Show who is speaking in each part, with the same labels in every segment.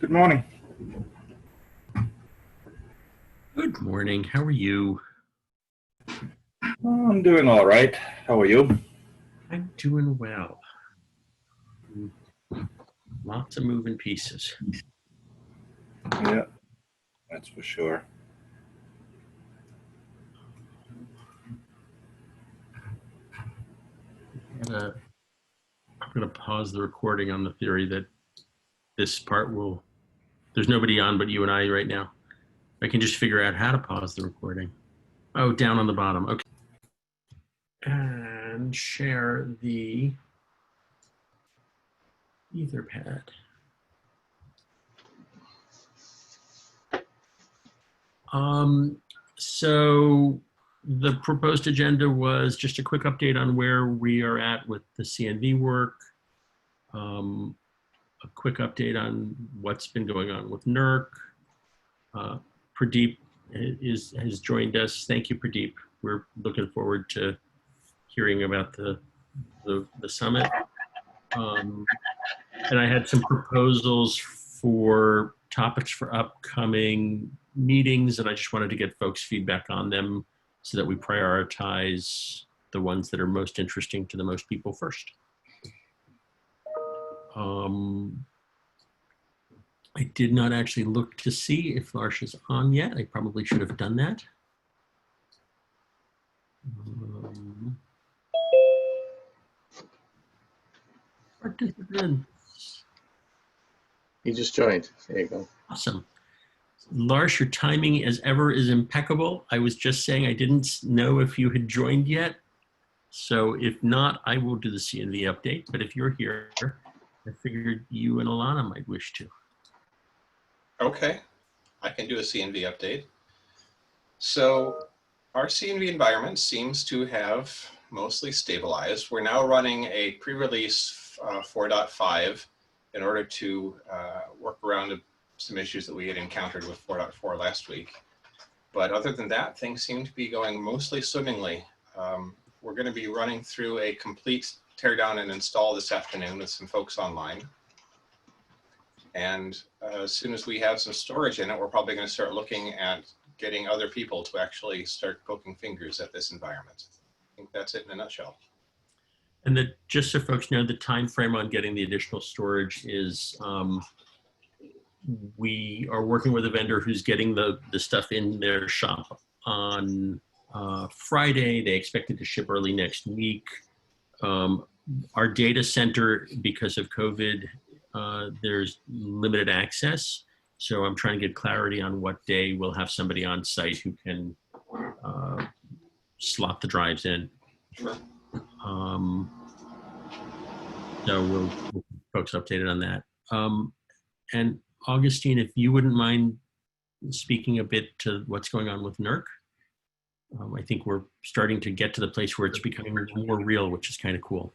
Speaker 1: Good morning.
Speaker 2: Good morning. How are you?
Speaker 1: I'm doing all right. How are you?
Speaker 2: I'm doing well. Lots of moving pieces.
Speaker 1: Yeah, that's for sure.
Speaker 2: I'm going to pause the recording on the theory that this part there's nobody on but you and I right now. I can just figure out how to pause the recording. Oh, down on the bottom. Okay. And share the Etherpad. So the proposed agenda was just a quick update on where we are at with the CNV work. A quick update on what's been going on with NERC. Pradeep has joined us. Thank you, Pradeep. We're looking forward to hearing about the summit. And I had some proposals for topics for upcoming meetings, and I just wanted to get folks' feedback on them so that we prioritize the ones that are most interesting to the most people first. I did not actually look to see if Lars is on yet. I probably should have done that. Participants.
Speaker 3: He just joined. There you go.
Speaker 2: Awesome. Lars, your timing as ever is impeccable. I was just saying I didn't know if you had joined yet. So if not, I will do the CNV update. But if you're here, I figured you and Alana might wish to.
Speaker 4: Okay, I can do a CNV update. So our CNV environment seems to have mostly stabilized. We're now running a pre-release 4.5 in order to work around some issues that we had encountered with 4.4 last week. But other than that, things seem to be going mostly swimmingly. We're going to be running through a complete teardown and install this afternoon with some folks online. And as soon as we have some storage in it, we're probably going to start looking at getting other people to actually start poking fingers at this environment. I think that's it in a nutshell.
Speaker 2: And just so folks know, the time frame on getting the additional storage is we are working with a vendor who's getting the stuff in their shop on Friday. They expect it to ship early next week. Our data center, because of COVID, there's limited access. So I'm trying to get clarity on what day we'll have somebody on site who can slot the drives in.
Speaker 4: Sure.
Speaker 2: So we'll keep folks updated on that. And Augustine, if you wouldn't mind speaking a bit to what's going on with NERC. I think we're starting to get to the place where it's becoming more real, which is kind of cool.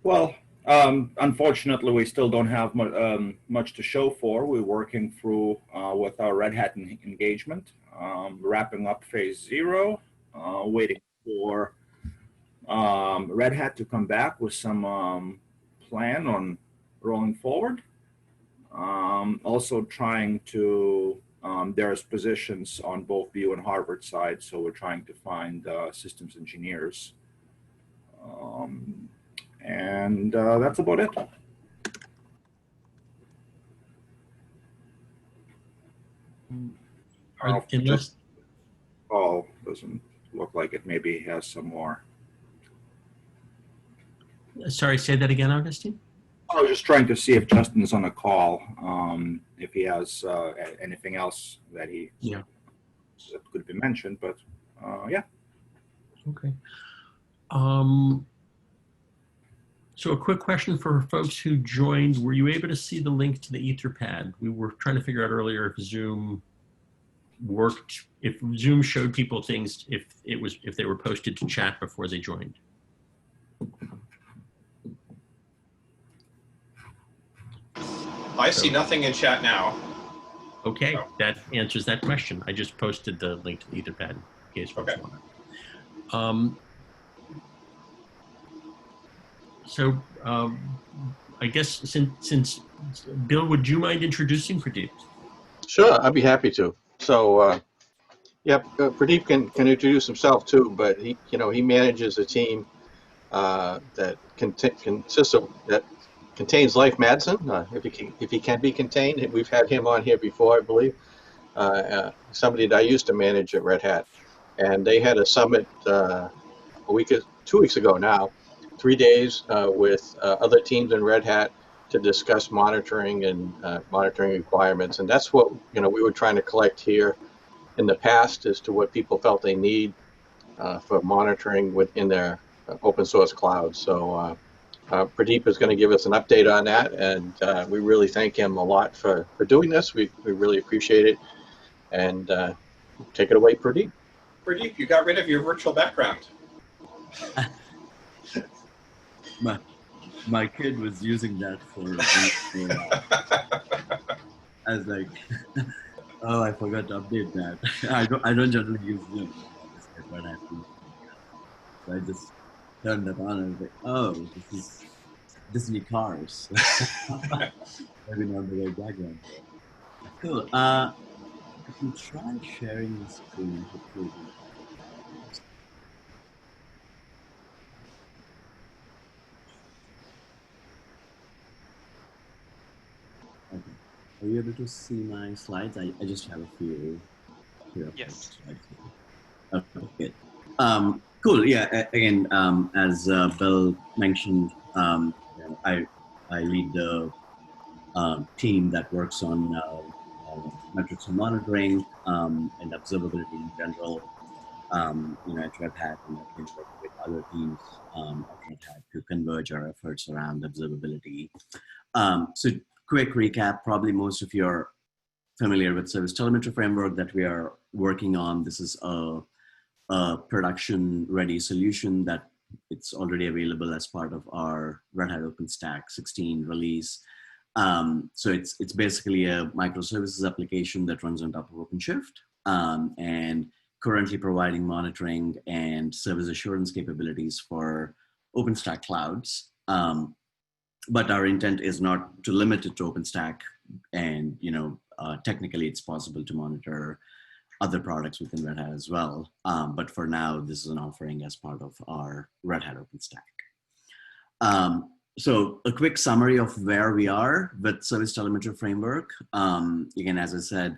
Speaker 1: Well, unfortunately, we still don't have much to show for. We're working through with our Red Hat engagement, wrapping up phase 0, waiting for Red Hat to come back with some plan on rolling forward. Also trying to, there's positions on both VU and Harvard side, so we're trying to find systems engineers. And that's about it. Paul doesn't look like it. Maybe he has some more.
Speaker 2: Sorry, say that again, Augustine.
Speaker 1: I was just trying to see if Justin is on the call, if he has anything else that that could be mentioned, but yeah.
Speaker 2: Okay. So a quick question for folks who joined. Were you able to see the link to the Etherpad? We were trying to figure out earlier if Zoom worked, if Zoom showed people things, if they were posted to chat before they joined.
Speaker 4: I see nothing in chat now.
Speaker 2: Okay, that answers that question. I just posted the link to the Etherpad in case folks want it. So I guess since Bill, would you mind introducing Pradeep?
Speaker 3: Sure, I'd be happy to. So, Pradeep can introduce himself too, but he manages a team that contains Life Madsen, if he can be contained. We've had him on here before, I believe. Somebody that I used to manage at Red Hat, and they had a summit 2 weeks ago now, 3 days with other teams in Red Hat to discuss monitoring and monitoring requirements, and that's what we were trying to collect here in the past as to what people felt they need for monitoring within their open source cloud. So Pradeep is going to give us an update on that, and we really thank him a lot for doing this. We really appreciate it, and take it away, Pradeep.
Speaker 4: Pradeep, you got rid of your virtual background.
Speaker 5: My kid was using that for I was like, oh, I forgot to update that. I don't generally use Zoom, but I have to. So I just turned it on and I was like, oh, this is Disney Cars. Maybe not the right background. Cool. I can try sharing the screen. Hopefully. Okay. Are you able to see my slides? I just have a few here.
Speaker 6: Yes.
Speaker 5: Okay, good. Cool. Yeah. Again, as Bill mentioned, I lead the team that works on metrics and monitoring and observability in general. At Red Hat, and I've been working with other teams at Red Hat to converge our efforts around observability. So, quick recap. Probably most of you are familiar with service telemetry framework that we are working on. This is a production-ready solution that it's already available as part of our Red Hat OpenStack 16 release. So it's basically a microservices application that runs on top of OpenShift and currently providing monitoring and service assurance capabilities for OpenStack clouds. But our intent is not to limit it to OpenStack, and technically it's possible to monitor other products within Red Hat as well. But for now, this is an offering as part of our Red Hat OpenStack. So a quick summary of where we are with Service Telemetry Framework. Again, as I said,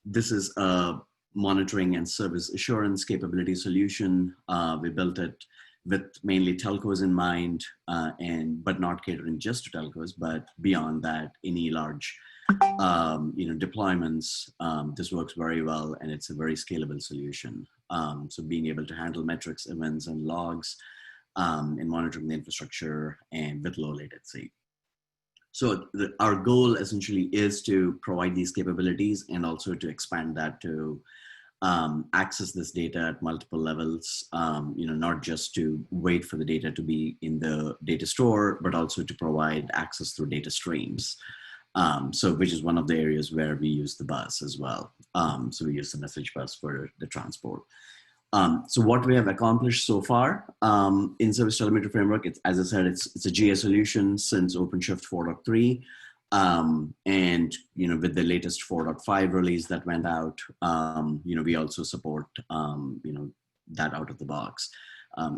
Speaker 5: this is a monitoring and service assurance capability solution. We built it with mainly telcos in mind, but not catering just to telcos, but beyond that, any large deployments, this works very well, and it's a very scalable solution. So being able to handle metrics, events, and logs, and monitoring the infrastructure and with low latency. So our goal essentially is to provide these capabilities and also to expand that to access this data at multiple levels, not just to wait for the data to be in the data store, but also to provide access through data streams. Which is one of the areas where we use the bus as well. So we use the message bus for the transport. So what we have accomplished so far in Service Telemetry Framework, as I said, it's a GA solution since OpenShift 4.3. And with the latest 4.5 release that went out, we also support that out of the box.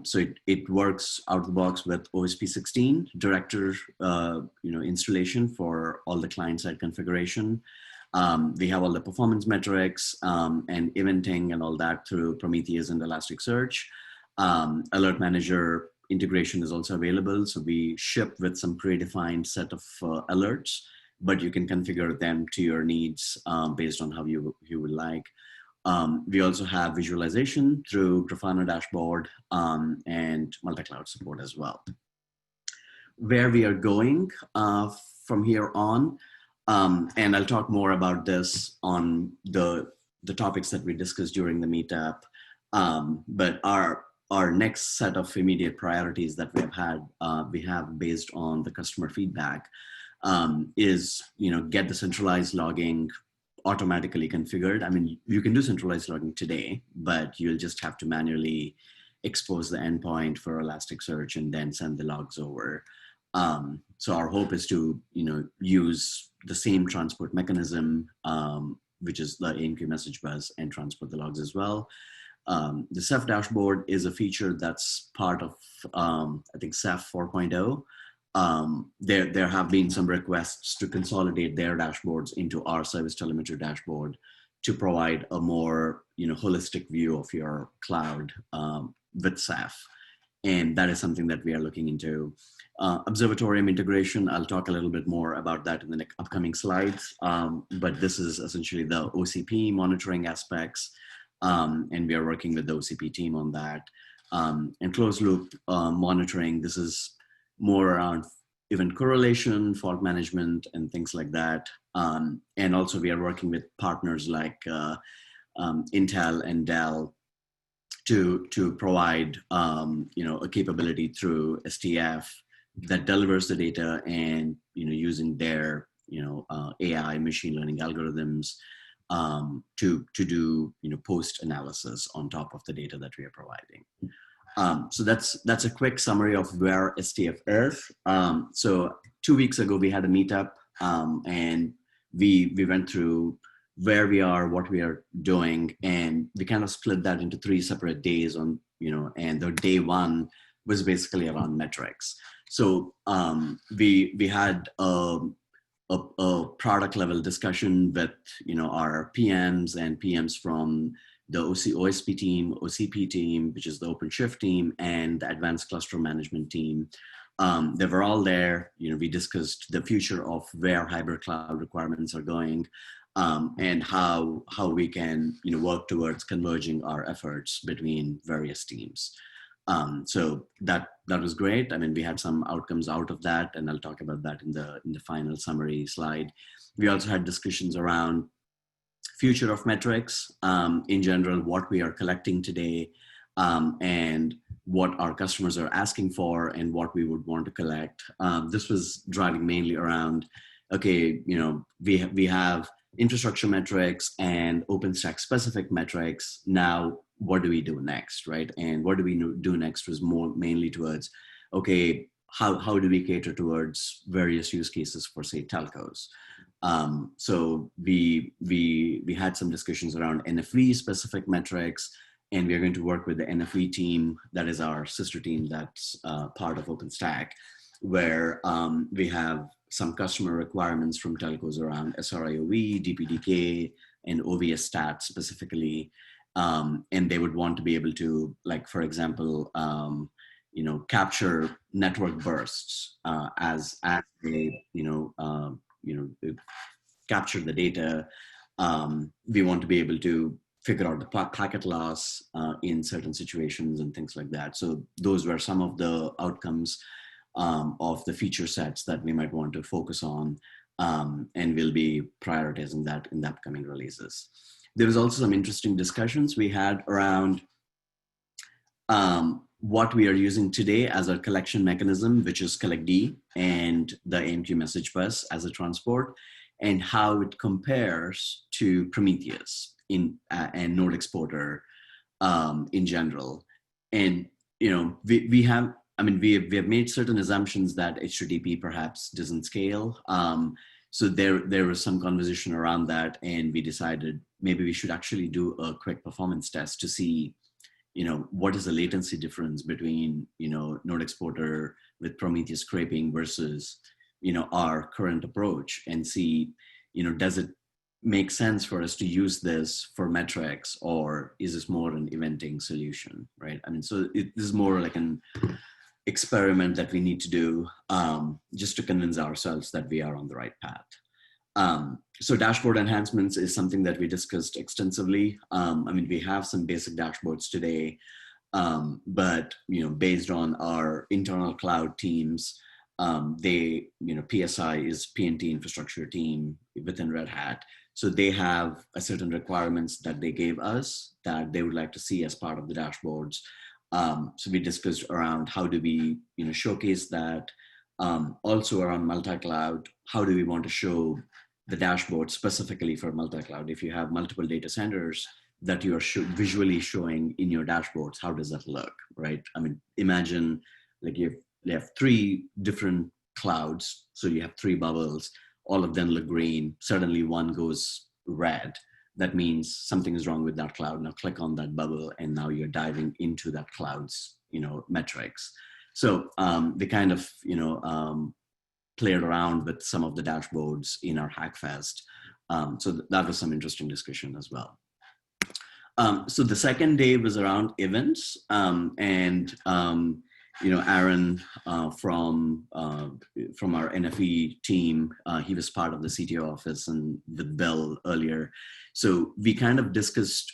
Speaker 5: So it works out of the box with OSP 16 director installation for all the client-side configuration. We have all the performance metrics and eventing and all that through Prometheus and Elasticsearch. Alert Manager integration is also available. So we ship with some predefined set of alerts, but you can configure them to your needs based on how you would like. We also have visualization through Grafana dashboard and multi-cloud support as well. Where we are going from here on, and I'll talk more about this on the topics that we discussed during the meetup. But our next set of immediate priorities that we have based on the customer feedback is get the centralized logging automatically configured. I mean, you can do centralized logging today, but you'll just have to manually expose the endpoint for Elasticsearch and then send the logs over. So our hope is to, use the same transport mechanism, which is the AMQ message bus, and transport the logs as well. The Ceph dashboard is a feature that's part of, I think, Ceph 4.0. There have been some requests to consolidate their dashboards into our service telemetry dashboard to provide a more, holistic view of your cloud with Ceph. And that is something that we are looking into. Observatorium integration, I'll talk a little bit more about that in the upcoming slides. But this is essentially the OCP monitoring aspects. And we are working with the OCP team on that. And closed loop monitoring, this is more around event correlation, fault management, and things like that. And also we are working with partners like Intel and Dell to provide a capability through STF that delivers the data, and using their AI machine learning algorithms to do post analysis on top of the data that we are providing. So that's a quick summary of where STF is. So 2 weeks ago we had a meetup, and we went through where we are, what we are doing, and we kind of split that into 3 separate days on, and the day 1 was basically around metrics. So we had a product level discussion with, our PMs and PMs from the OSP team, OCP team, which is the OpenShift team, and the Advanced Cluster Management team. They were all there. We discussed the future of where hybrid cloud requirements are going, and how we can work towards converging our efforts between various teams. So that was great. I mean, we had some outcomes out of that, and I'll talk about that in the final summary slide. We also had discussions around future of metrics, in general, what we are collecting today, and what our customers are asking for, and what we would want to collect. This was driving mainly around, okay, we have infrastructure metrics and OpenStack specific metrics. Now, what do we do next, right? And what do we do next was more mainly towards, okay, how do we cater towards various use cases for, say, telcos? So we had some discussions around NFV specific metrics, and we're going to work with the NFV team, that is our sister team that's part of OpenStack, where we have some customer requirements from telcos around SRIOV, DPDK, and OVS stats specifically. And they would want to be able to, like, for example, capture network bursts as they, capture the data. We want to be able to figure out the packet loss in certain situations and things like that. So those were some of the outcomes of the feature sets that we might want to focus on, and we'll be prioritizing that in the upcoming releases. There was also some interesting discussions we had around what we are using today as a collection mechanism, which is CollectD, and the AMQ message bus as a transport, and how it compares to Prometheus and Node Exporter in general. And we have made certain assumptions that HTTP perhaps doesn't scale. So there was some conversation around that, and we decided maybe we should actually do a quick performance test to see, what is the latency difference between, Node Exporter with Prometheus scraping versus, our current approach, and see, does it make sense for us to use this for metrics, or is this more an eventing solution, right? I mean, so this is more like an experiment that we need to do just to convince ourselves that we are on the right path. So dashboard enhancements is something that we discussed extensively. We have some basic dashboards today, but based on our internal cloud teams, PSI is PNT infrastructure team within Red Hat. So they have a certain requirements that they gave us that they would like to see as part of the dashboards. So we discussed around how do we, showcase that. Also around multi-cloud, how do we want to show the dashboard specifically for multi-cloud? If you have multiple data centers that you are visually showing in your dashboards, how does that look, right? I mean, imagine like you have 3 different clouds. So you have 3 bubbles, all of them look green. Suddenly one goes red. That means something is wrong with that cloud. Now click on that bubble, and now you're diving into that cloud's, metrics. So they kind of, played around with some of the dashboards in our Hackfest. So that was some interesting discussion as well. So the second day was around events, and Aaron from our NFE team, he was part of the CTO office and with Bill earlier. So we kind of discussed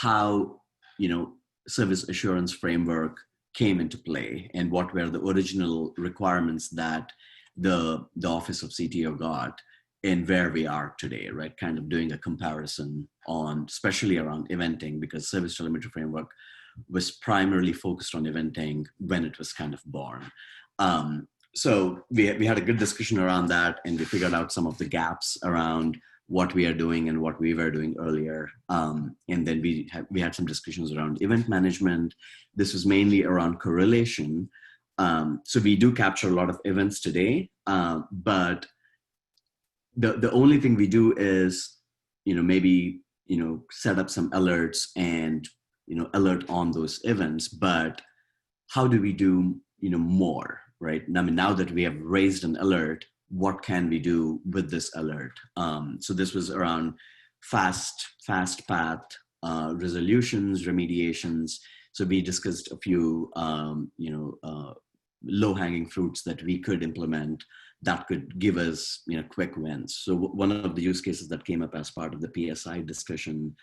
Speaker 5: how service assurance framework came into play and what were the original requirements that the office of CTO got and where we are today, right? Kind of doing a comparison on, especially around eventing, because service telemetry framework was primarily focused on eventing when it was kind of born. So we had a good discussion around that, and we figured out some of the gaps around what we are doing and what we were doing earlier. And then we had some discussions around event management. This was mainly around correlation. So we do capture a lot of events today, but the only thing we do is, maybe, set up some alerts and, alert on those events. But how do we do, more, right? I mean, now that we have raised an alert, what can we do with this alert? So this was around fast path resolutions, remediations. So we discussed a few, low-hanging fruits that we could implement that could give us, quick wins. So one of the use cases that came up as part of the PSI discussion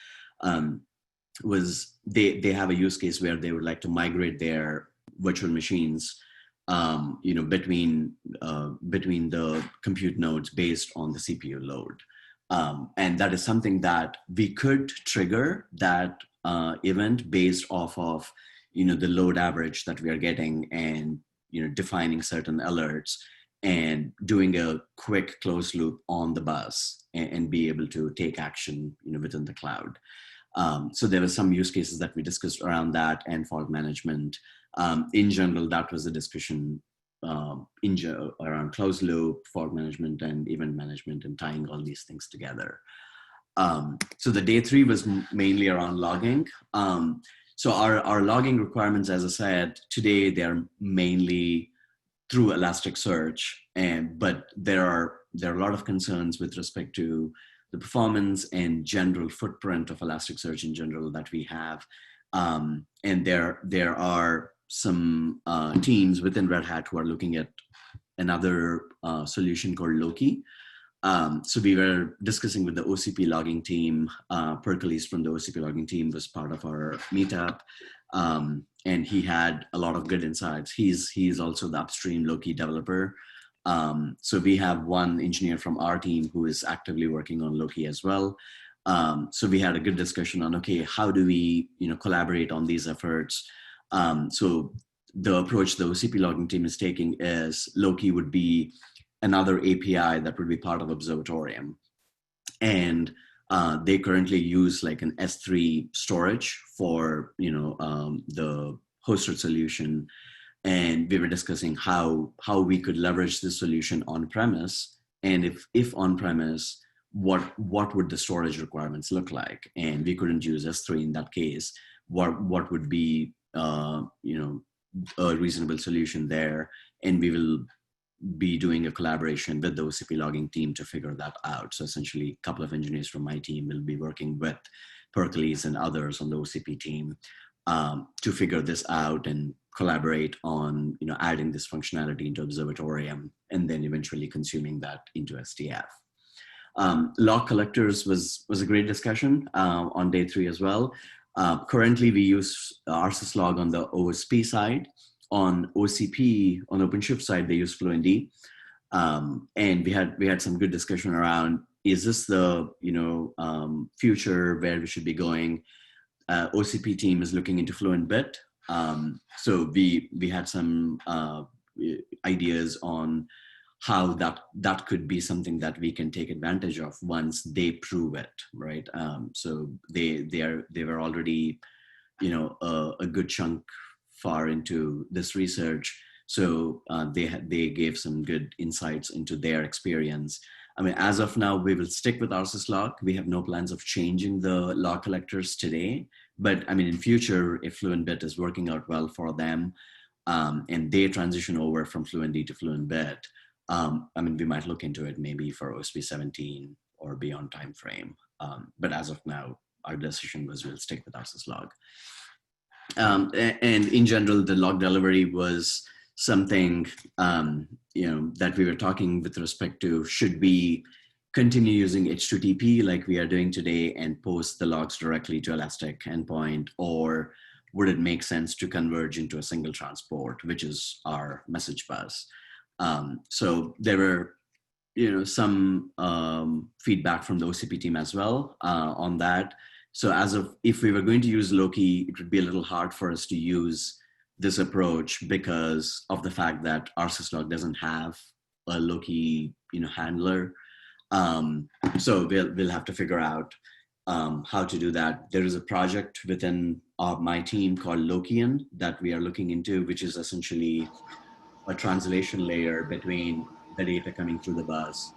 Speaker 5: was they have a use case where they would like to migrate their virtual machines, between the compute nodes based on the CPU load. And that is something that we could trigger that event based off of, the load average that we are getting and, defining certain alerts and doing a quick closed loop on the bus and be able to take action, within the cloud. So there were some use cases that we discussed around that and fault management. In general, that was a discussion around closed loop, fault management, and event management, and tying all these things together. So the day 3 was mainly around logging. So our logging requirements, as I said, today they're mainly through Elasticsearch, but there are a lot of concerns with respect to the performance and general footprint of Elasticsearch in general that we have. And there are some teams within Red Hat who are looking at another solution called Loki. So we were discussing with the OCP logging team. Perkles from the OCP logging team was part of our meetup. And he had a lot of good insights. He's also the upstream Loki developer. So we have one engineer from our team who is actively working on Loki as well. So we had a good discussion on, okay, how do we, collaborate on these efforts? So the approach the OCP logging team is taking is Loki would be another API that would be part of Observatorium. And they currently use like an S3 storage for, the hosted solution. And we were discussing how we could leverage this solution on premise. And if on premise, what would the storage requirements look like? And we couldn't use S3 in that case. What would be, a reasonable solution there? And we will be doing a collaboration with the OCP logging team to figure that out. So essentially a couple of engineers from my team will be working with Perkles and others on the OCP team to figure this out and collaborate on, adding this functionality into Observatorium and then eventually consuming that into SDF. Log collectors was a great discussion on day 3 as well. Currently we use RSys log on the OSP side. On OCP, on OpenShift side, they use FluentD. And we had some good discussion around, is this the, future where we should be going? OCP team is looking into FluentBit. So we had some ideas on how that could be something that we can take advantage of once they prove it, right? So they were already, a good chunk far into this research. So they gave some good insights into their experience. I mean, as of now, we will stick with RSysLog. We have no plans of changing the log collectors today. But I mean, in future, if FluentBit is working out well for them, and they transition over from FluentD to FluentBit, I mean, we might look into it maybe for OSP 17 or beyond timeframe. But as of now, our decision was we'll stick with RSysLog. And in general, the log delivery was something that we were talking with respect to, should we continue using HTTP like we are doing today and post the logs directly to Elastic endpoint, or would it make sense to converge into a single transport, which is our message bus? So there were some feedback from the OCP team as well on that. So if we were going to use Loki, it would be a little hard for us to use this approach because of the fact that RSysLog doesn't have a Loki handler. So we'll have to figure out how to do that. There is a project within my team called Lokian that we are looking into, which is essentially a translation layer between the data coming through the bus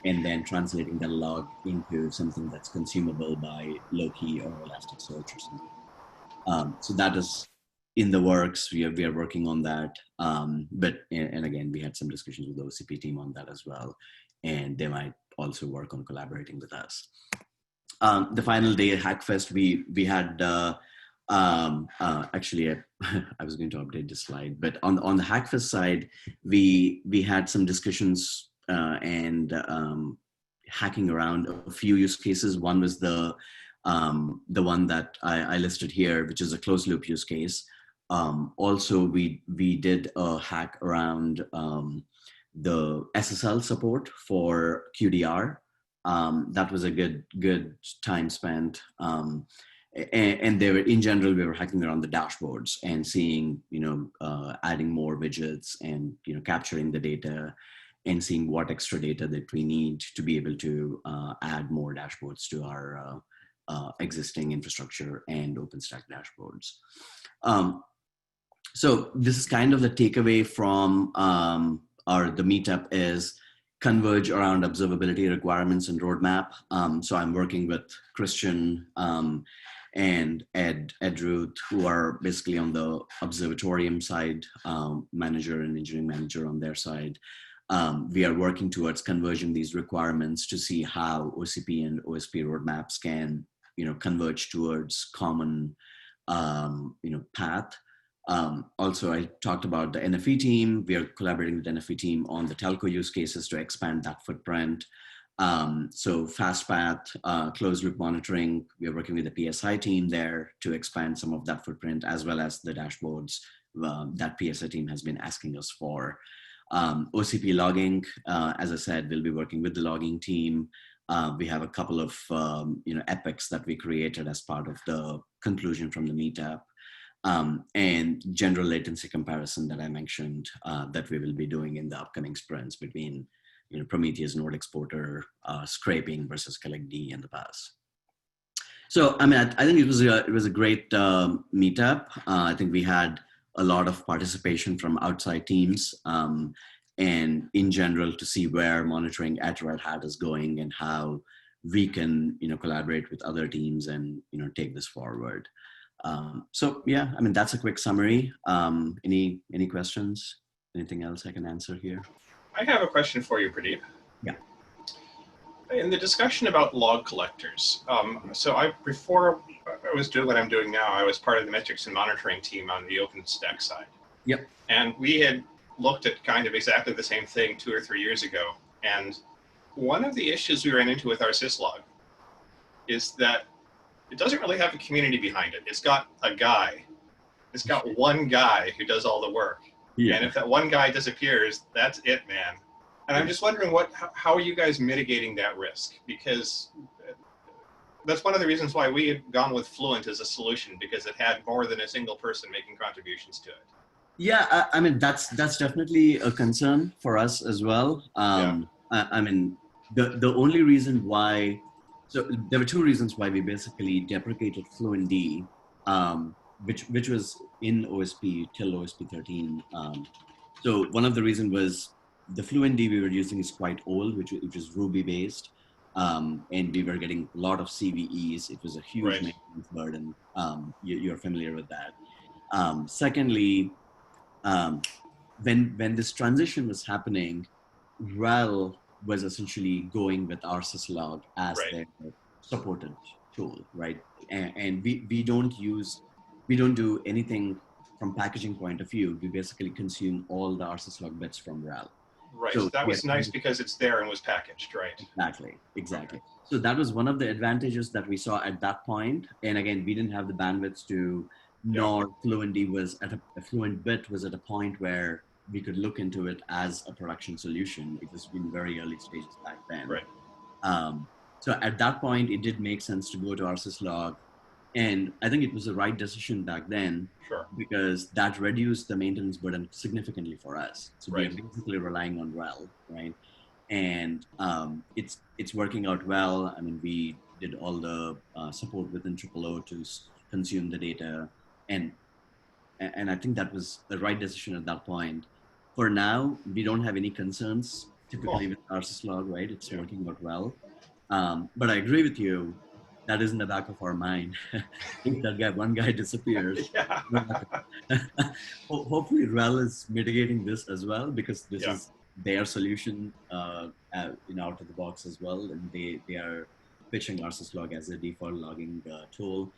Speaker 5: and then translating that log into something that's consumable by Loki or Elasticsearch or something. So that is in the works. We are working on that. But again, we had some discussions with the OCP team on that as well. And they might also work on collaborating with us. The final day at Hackfest, we had, actually, I was going to update this slide, but on the Hackfest side, we had some discussions and hacking around a few use cases. One was the one that I listed here, which is a closed loop use case. Also, we did a hack around the SSL support for QDR. That was a good time spent. And they were, in general, we were hacking around the dashboards and seeing, adding more widgets and, capturing the data and seeing what extra data that we need to be able to add more dashboards to our existing infrastructure and OpenStack dashboards. So this is kind of the takeaway from the meetup is converge around observability requirements and roadmap. So I'm working with Christian and Ed Ruth, who are basically on the observatorium side, manager and engineering manager on their side. We are working towards converging these requirements to see how OCP and OSP roadmaps can, converge towards common, path. Also, I talked about the NFE team. We are collaborating with the NFE team on the telco use cases to expand that footprint. So FastPath, closed loop monitoring, we are working with the PSI team there to expand some of that footprint, as well as the dashboards that PSI team has been asking us for. OCP logging, as I said, we'll be working with the logging team. We have a couple of epics that we created as part of the conclusion from the meetup. And general latency comparison that I mentioned that we will be doing in the upcoming sprints between Prometheus node exporter, scraping versus collect D and the pass. So I mean, I think it was a great meetup. I think we had a lot of participation from outside teams, and in general to see where monitoring at Red Hat is going and how we can collaborate with other teams and take this forward. So yeah, I mean, that's a quick summary. Any questions? Anything else I can answer here?
Speaker 4: I have a question for you, Pradeep.
Speaker 5: Yeah.
Speaker 4: In the discussion about log collectors, so before I was doing what I'm doing now, I was part of the metrics and monitoring team on the OpenStack side.
Speaker 5: Yep.
Speaker 4: And we had looked at kind of exactly the same thing 2 or 3 years ago. And one of the issues we ran into with our syslog is that it doesn't really have a community behind it. It's got a guy. It's got one guy who does all the work. Yeah. And if that one guy disappears, that's it, man. And I'm just wondering how are you guys mitigating that risk? Because that's one of the reasons why we had gone with Fluent as a solution, because it had more than a single person making contributions to it.
Speaker 5: Yeah, I mean, that's definitely a concern for us as well.
Speaker 4: Yeah.
Speaker 5: I mean, the only reason why, so there were 2 reasons why we basically deprecated FluentD, which was in OSP till OSP 13 So one of the reasons was the Fluentd we were using is quite old, which is Ruby based. And we were getting a lot of CVEs. It was a huge
Speaker 4: Right.
Speaker 5: maintenance burden. You're familiar with that. Secondly, um, when this transition was happening, RHEL was essentially going with our syslog as
Speaker 4: Right.
Speaker 5: their supported tool, right? And we don't do anything from packaging point of view. We basically consume all the rsyslog bits from RHEL.
Speaker 4: Right.
Speaker 5: So
Speaker 4: That
Speaker 5: we
Speaker 4: was nice because it's there and was packaged, right?
Speaker 5: exactly.
Speaker 4: Okay.
Speaker 5: So that was one of the advantages that we saw at that point. And again, we didn't have the bandwidth to,
Speaker 4: Yeah.
Speaker 5: nor Fluentd was at a Fluent bit was at a point where we could look into it as a production solution. It was in very early stages back then.
Speaker 4: Right.
Speaker 5: Um, so at that point, it did make sense to go to rsyslog. And I think it was the right decision back then
Speaker 4: Sure.
Speaker 5: because that reduced the maintenance burden significantly for us. So we are
Speaker 4: Right.
Speaker 5: basically relying on RHEL, right? And it's working out well. I mean, we did all the support within OOO to consume the data, and I think that was the right decision at that point. For now, we don't have any concerns typically
Speaker 4: Cool.
Speaker 5: with our syslog, right? It's
Speaker 4: Yeah.
Speaker 5: working out well. But I agree with you. That is in the back of our mind. If that guy, one guy disappears,
Speaker 4: Yeah.
Speaker 5: hopefully RHEL is mitigating this as well because this
Speaker 4: Yeah.
Speaker 5: is their solution, out of the box as well, and they are pitching our syslog as a default logging tool.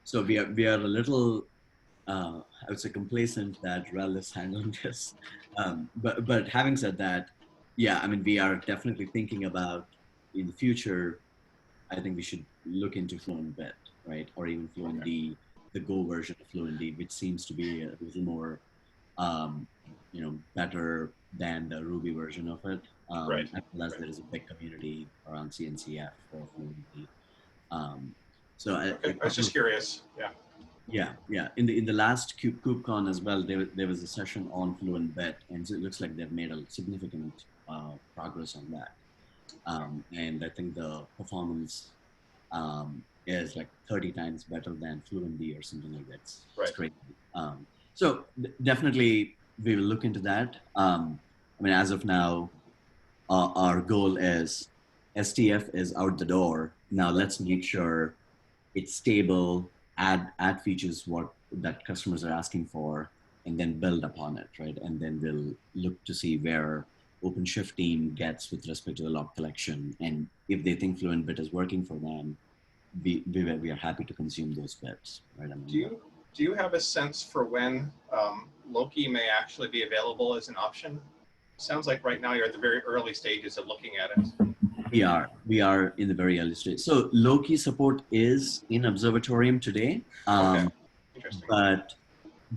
Speaker 5: So we are a little I would say complacent that RHEL is handling this. But having said that, yeah, I mean, we are definitely thinking about in the future, I think we should look into Fluent Bit, right? Or even Fluent D, the Go version of Fluent D, which seems to be a little more, better than the Ruby version of it.
Speaker 4: Right.
Speaker 5: As well as
Speaker 4: Right.
Speaker 5: there is a big community around CNCF for Fluent D. Um, so
Speaker 4: Okay. I was just curious. Yeah.
Speaker 5: yeah. In the last KubeCon as well, there was a session on Fluent Bet, and so it looks like they've made a significant progress on that. And I think the performance is like 30 times better than Fluent D or something like that. It's
Speaker 4: Right.
Speaker 5: crazy. So definitely we will look into that. I mean, as of now, our goal is STF is out the door. Now let's make sure it's stable, add features that customers are asking for, and then build upon it, right? And then we'll look to see where OpenShift team gets with respect to the log collection. And if they think Fluent Bit is working for them, we are happy to consume those bits, right? I mean,
Speaker 4: Do you have a sense for when Loki may actually be available as an option? Sounds like right now you're at the very early stages of looking at it.
Speaker 5: we are in the very early stage. So Loki support is in Observatorium today,
Speaker 4: Okay. Interesting.
Speaker 5: but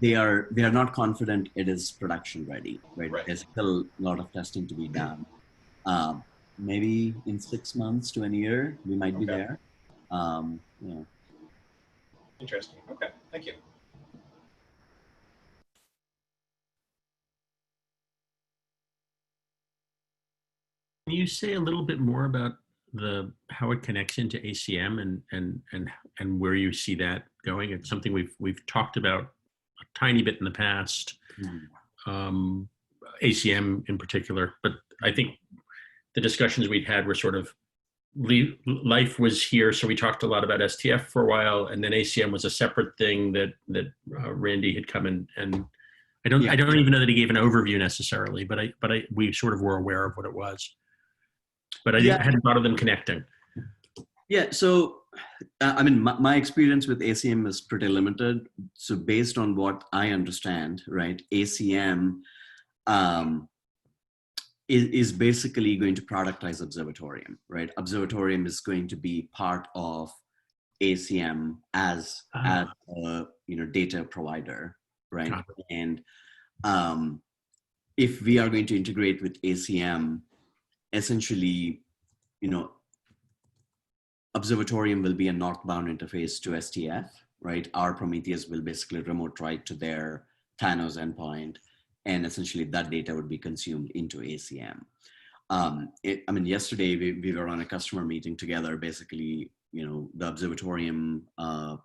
Speaker 5: they are not confident it is production ready, right?
Speaker 4: Right.
Speaker 5: There's still a lot of testing to be done. Maybe in 6 months to a year, we might be
Speaker 4: Okay.
Speaker 5: there. Yeah.
Speaker 4: Interesting. Okay. Thank you.
Speaker 2: Can you say a little bit more about how it connects into ACM and where you see that going? It's something we've talked about a tiny bit in the past, ACM in particular. But I think the discussions we'd had were sort of life was here, so we talked a lot about STF for a while, and then ACM was a separate thing that Randy had come in and. I don't even know that he gave an overview necessarily, but we sort of were aware of what it was. But I hadn't thought of them connecting.
Speaker 5: Yeah, so I mean, my experience with ACM is pretty limited. So based on what I understand, right, ACM is basically going to productize Observatorium, right? Observatorium is going to be part of ACM as a data provider, right? And if we are going to integrate with ACM, essentially, Observatorium will be a northbound interface to STF, right? Our Prometheus will basically remote write to their Thanos endpoint, and essentially that data would be consumed into ACM. Yesterday we were on a customer meeting together, basically, the Observatorium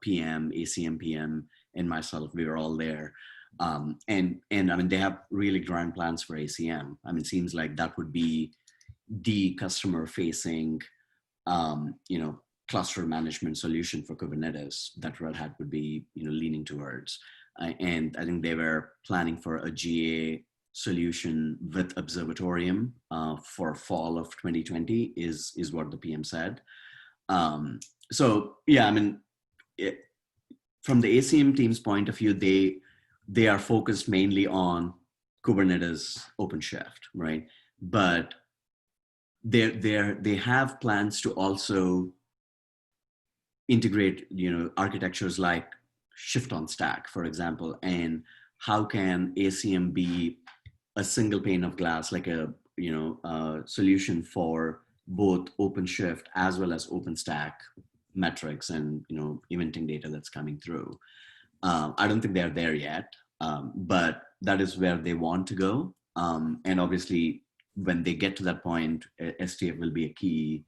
Speaker 5: PM, ACM PM, and myself, we were all there. And I mean, they have really grand plans for ACM. I mean, it seems like that would be the customer facing, cluster management solution for Kubernetes that Red Hat would be, leaning towards. And I think they were planning for a GA solution with Observatorium for fall of 2020 is what the PM said. So yeah, I mean, from the ACM team's point of view, they are focused mainly on Kubernetes OpenShift, right? But they have plans to also integrate, architectures like shift on stack, for example, and how can ACM be a single pane of glass, like a solution for both OpenShift as well as OpenStack metrics and eventing data that's coming through. I don't think they're there yet, but that is where they want to go. And obviously, when they get to that point, STF will be a key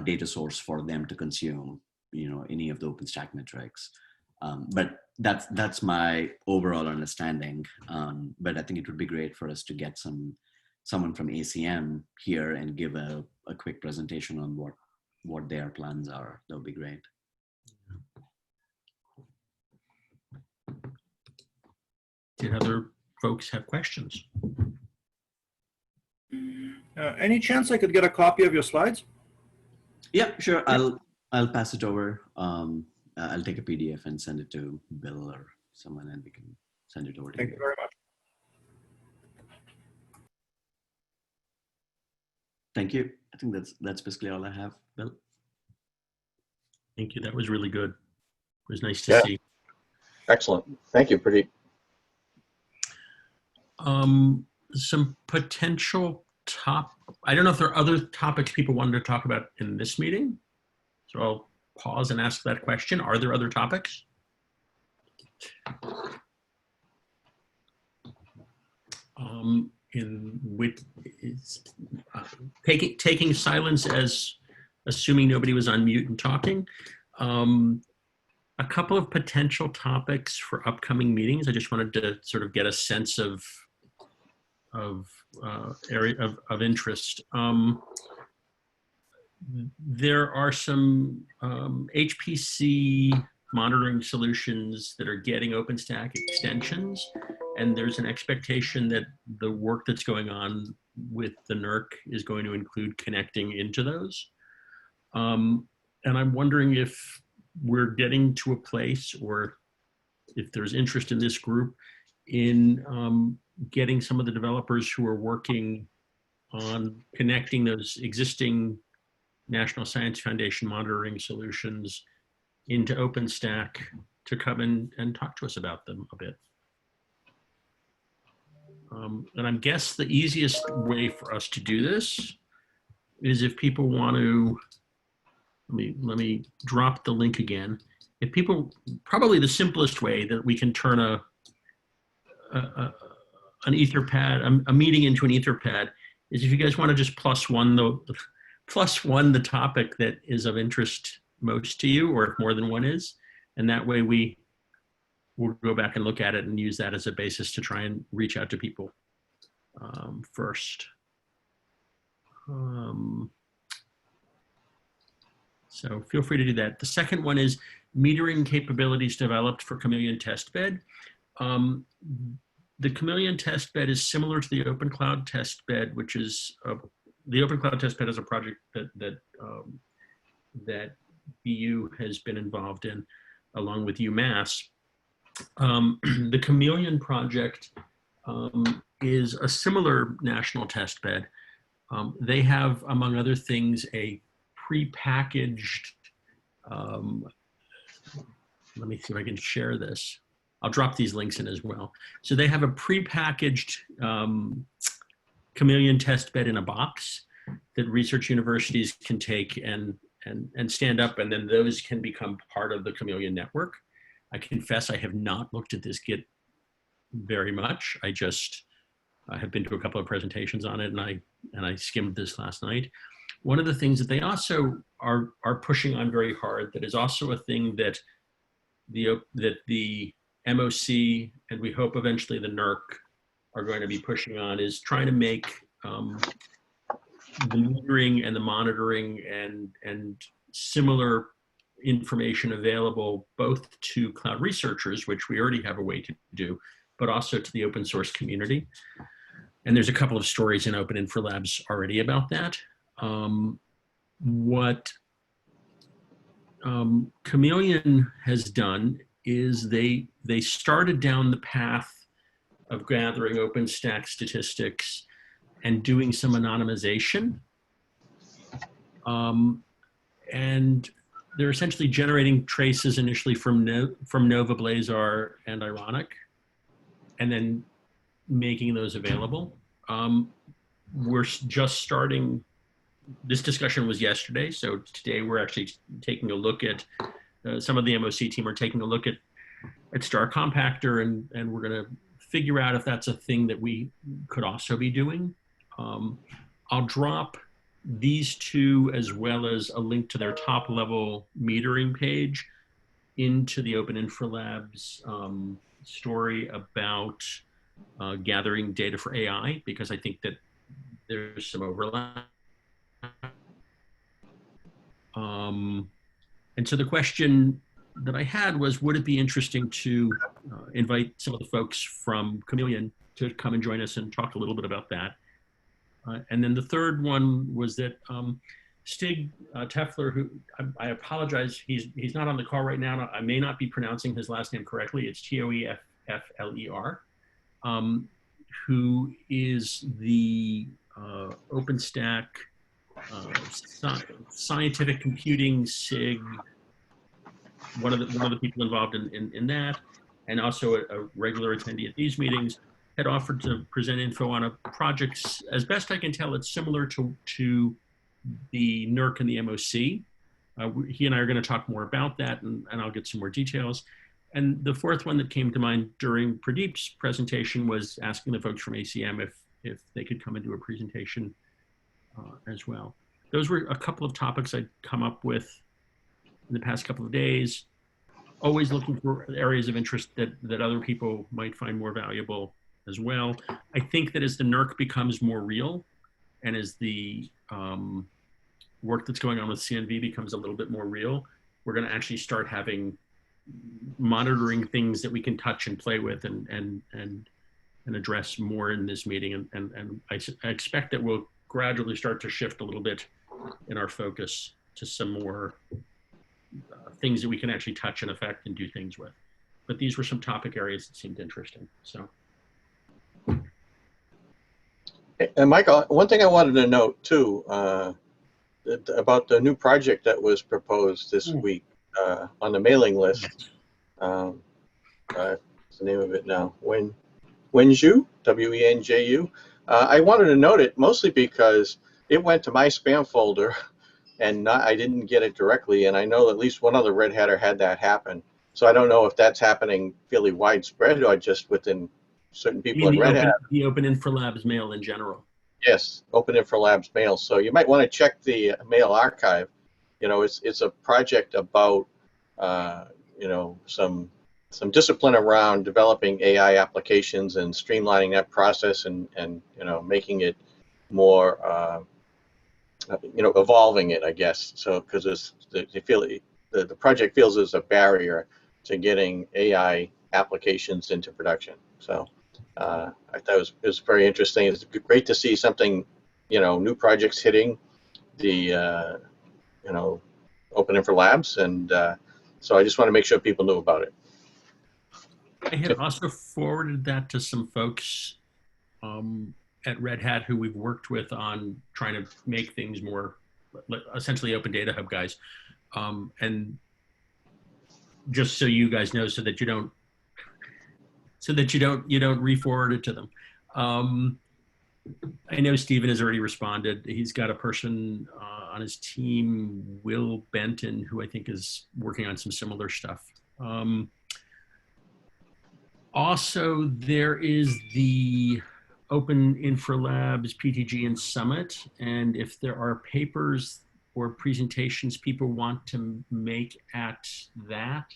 Speaker 5: data source for them to consume, any of the OpenStack metrics. But that's my overall understanding. But I think it would be great for us to get someone from ACM here and give a quick presentation on what their plans are. That would be great.
Speaker 2: Did other folks have questions?
Speaker 1: Any chance I could get a copy of your slides?
Speaker 5: Yeah, sure. I'll pass it over. I'll take a PDF and send it to Bill or someone, and we can send it over to you.
Speaker 1: Thank you very much.
Speaker 5: Thank you. I think that's basically all I have, Bill.
Speaker 2: Thank you. That was really good. It was nice to see.
Speaker 3: Excellent. Thank you, Pradeep.
Speaker 2: Some potential I don't know if there are other topics people wanted to talk about in this meeting. So I'll pause and ask that question. Are there other topics? In which is taking silence as assuming nobody was on mute and talking. A couple of potential topics for upcoming meetings. I just wanted to sort of get a sense of area of interest. There are some HPC monitoring solutions that are getting OpenStack extensions, and there's an expectation that the work that's going on with the NERC is going to include connecting into those. And I'm wondering if we're getting to a place, or if there's interest in this group in getting some of the developers who are working on connecting those existing National Science Foundation monitoring solutions into OpenStack to come in and talk to us about them a bit. And I guess the easiest way for us to do this is if people want to, let me drop the link again. If people, probably the simplest way that we can turn an Etherpad, a meeting into an Etherpad, is if you guys want to just plus one the topic that is of interest most to you, or if more than one is, and that way we'll go back and look at it and use that as a basis to try and reach out to people first. So feel free to do that. The second one is metering capabilities developed for Chameleon Testbed. The Chameleon Testbed is similar to the OpenCloud Testbed, which is the OpenCloud Testbed is a project that BU has been involved in, along with UMass. The Chameleon project is a similar national testbed. They have, among other things, a prepackaged, let me see if I can share this. I'll drop these links in as well. So they have a prepackaged Chameleon testbed in a box that research universities can take and stand up, and then those can become part of the Chameleon network. I confess I have not looked at this Git very much. I have been to a couple of presentations on it, and I skimmed this last night. One of the things that they also are pushing on very hard, that is also a thing that the MOC, and we hope eventually the NERC are going to be pushing on is trying to make the metering and the monitoring and similar information available both to cloud researchers, which we already have a way to do, but also to the open source community. And there's a couple of stories in Open Infra Labs already about that. What Chameleon has done is they started down the path of gathering OpenStack statistics and doing some anonymization. And they're essentially generating traces initially from Nova, Blazar, and Ironic, and then making those available. We're just starting, this discussion was yesterday, so today we're actually taking a look at, some of the MOC team are taking a look at Star Compactor, and we're gonna figure out if that's a thing that we could also be doing. I'll drop these two as well as a link to their top level metering page into the Open Infra Labs story about gathering data for AI, because I think that there's some overlap. And so the question that I had was, would it be interesting to invite some of the folks from Chameleon to come and join us and talk a little bit about that? And then the third one was that Stig Tefler, who I apologize, he's not on the call right now. I may not be pronouncing his last name correctly. It's Toeffler, who is the OpenStack scientific computing SIG, one of the people involved in that, and also a regular attendee at these meetings, had offered to present info on a project. As best I can tell, it's similar to the NERC and the MOC. He and I are going to talk more about that, and I'll get some more details. And the fourth one that came to mind during Pradeep's presentation was asking the folks from ACM if they could come and do a presentation as well. Those were a couple of topics I'd come up with in the past couple of days, always looking for areas of interest that other people might find more valuable as well. I think that as the NERC becomes more real, and as the work that's going on with CNV becomes a little bit more real, we're going to actually start having monitoring things that we can touch and play with and address more in this meeting. And I expect that we'll gradually start to shift a little bit in our focus to some more things that we can actually touch and affect and do things with. But these were some topic areas that seemed interesting. So.
Speaker 3: And Michael, one thing I wanted to note too, about the new project that was proposed this week on the mailing list. What's the name of it now? Wenju, W-E-N-J-U. I wanted to note it mostly because it went to my spam folder, and I didn't get it directly. And I know at least one other Red Hatter had that happen. So I don't know if that's happening fairly widespread or just within certain people in Red Hat.
Speaker 2: The Open Infra Labs mail in general.
Speaker 3: Yes, Open Infra Labs mail. So you might want to check the mail archive. You know, it's a project about you know, some discipline around developing AI applications and streamlining that process and you know, making it more you know, evolving it, I guess. So because they feel the project feels there's a barrier to getting AI applications into production. So I thought it was very interesting. It's great to see something, you know, new projects hitting the you know, Open Infra Labs, and so I just want to make sure people knew about it.
Speaker 2: I had also forwarded that to some folks at Red Hat who we've worked with on trying to make things more essentially Open Data Hub guys, and just so you guys know, so that you don't re-forward it to them. I know Stephen has already responded. He's got a person on his team, Will Benton, who I think is working on some similar stuff. Also, there is the Open Infra Labs PTG and Summit, and if there are papers or presentations people want to make at that,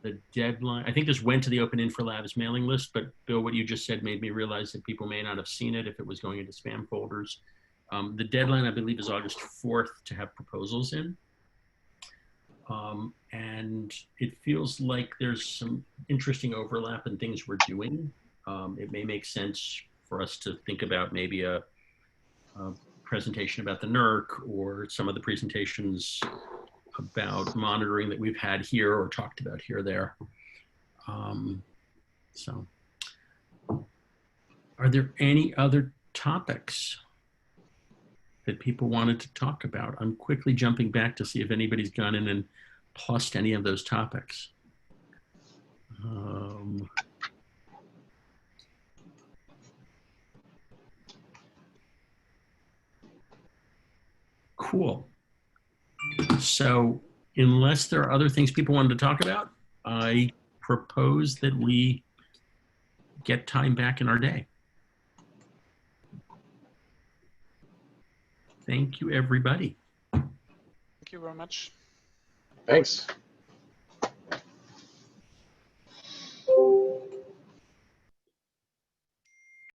Speaker 2: The deadline, I think this went to the Open Infra Labs mailing list, but Bill, what you just said made me realize that people may not have seen it if it was going into spam folders. The deadline, I believe, is August 4th to have proposals in. And it feels like there's some interesting overlap in things we're doing. It may make sense for us to think about maybe a presentation about the NERC or some of the presentations about monitoring that we've had here or talked about here or there. So are there any other topics that people wanted to talk about? I'm quickly jumping back to see if anybody's gone in and plussed any of those topics. Cool. So unless there are other things people wanted to talk about, I propose that we get time back in our day. Thank you, everybody.
Speaker 6: Thank you very much.
Speaker 3: Thanks.